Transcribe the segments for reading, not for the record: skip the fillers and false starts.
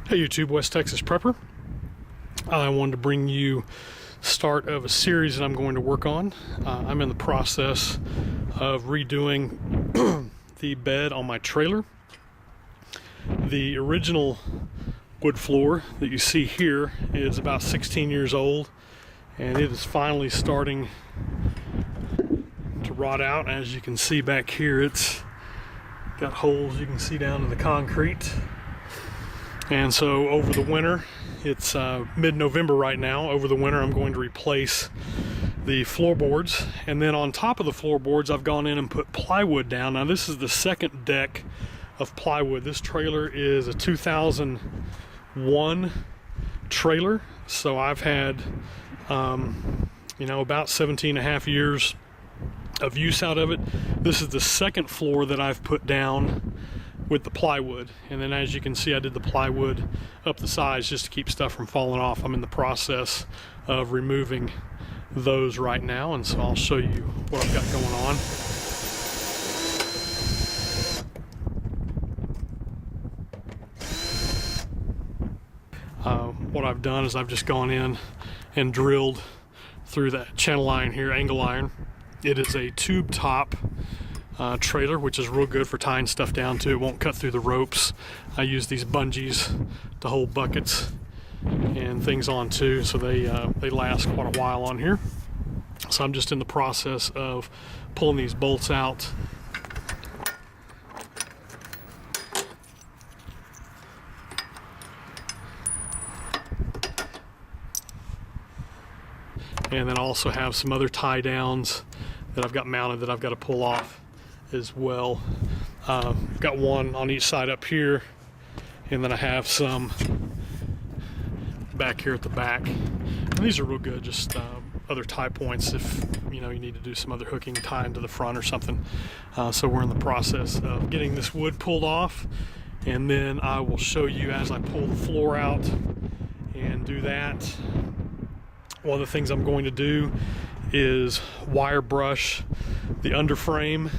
Hey YouTube, West Texas Prepper. I wanted to bring you start of a series that I'm going to work on. I'm in the process of redoing the bed on my trailer. The original wood floor that you see here is about 16 years old, and it is finally starting to rot out. As you can see back here, it's got holes you can see down in the concrete. And so over the winter, it's mid-November right now, over the winter I'm going to replace the floorboards, and then on top of the floorboards I've gone in and put plywood down. Now this is the second deck of plywood. This trailer is a 2001 trailer, so I've had about 17 and a half years of use out of it. This is the second floor that I've put down with the plywood, and then as you can see I did the plywood up the sides just to keep stuff from falling off. I'm in the process of removing those right now, and so I'll show you what I've got going on. What I've done is I've just gone in and drilled through that channel iron here, angle iron. It is a tube top trailer, which is real good for tying stuff down to. It won't cut through the ropes. I use these bungees to hold buckets and things on too, so they last quite a while on here. So I'm just in the process of pulling these bolts out. And then I also have some other tie downs that I've got mounted that I've got to pull off as well. Got one on each side up here, and then I have some back here at the back. And these are real good, just other tie points if you need to do some other hooking, tying to the front or something. So we're in the process of getting this wood pulled off, and then I will show you as I pull the floor out and do that. One of the things I'm going to do is wire brush the underframe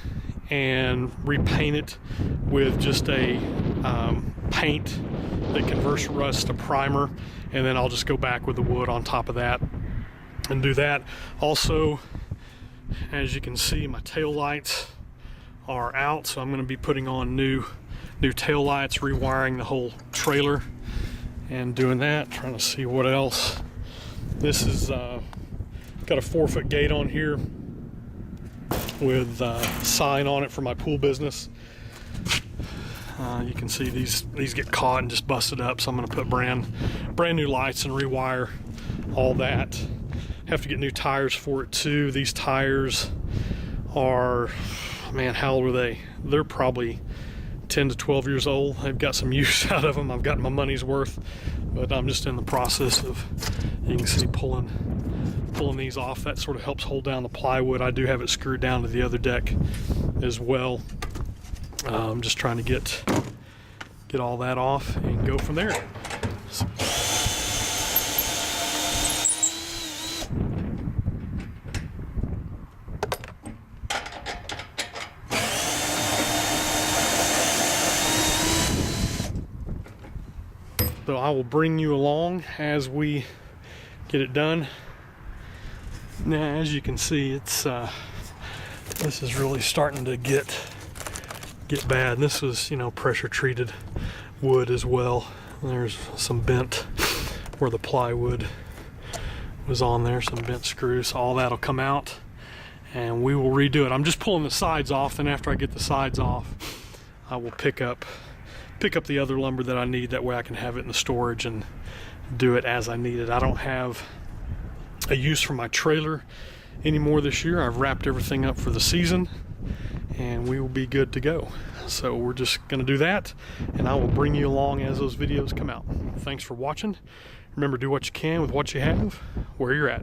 and repaint it with just a paint that converts rust to primer, and then I'll just go back with the wood on top of that and do that. Also, as you can see, my tail lights are out, so I'm going to be putting on new tail lights, rewiring the whole trailer and doing that. Trying to see what else. This is got a 4-foot gate on here with a sign on it for my pool business. You can see these get caught and just busted up, so I'm going to put brand new lights and rewire all that. Have to get new tires for it too. These tires are, man, how old are they? They're probably 10 to 12 years old. I've got some use out of them. I've gotten my money's worth, but I'm just in the process of, you can see, pulling these off. That sort of helps hold down the plywood. I do have it screwed down to the other deck as well. I'm just trying to get all that off and go from there. So I will bring you along as we get it done. Now, as you can see, it's this is really starting to get bad. And this was, pressure treated wood as well. There's some bent where the plywood was on there, some bent screws. So all that'll come out, and we will redo it. I'm just pulling the sides off. Then after I get the sides off, I will pick up the other lumber that I need. That way I can have it in the storage and do it as I need it. I don't have a use for my trailer anymore this year. I've wrapped everything up for the season, and we will be good to go. So we're just going to do that, and I will bring you along as those videos come out. Thanks for watching. Remember, do what you can with what you have, where you're at.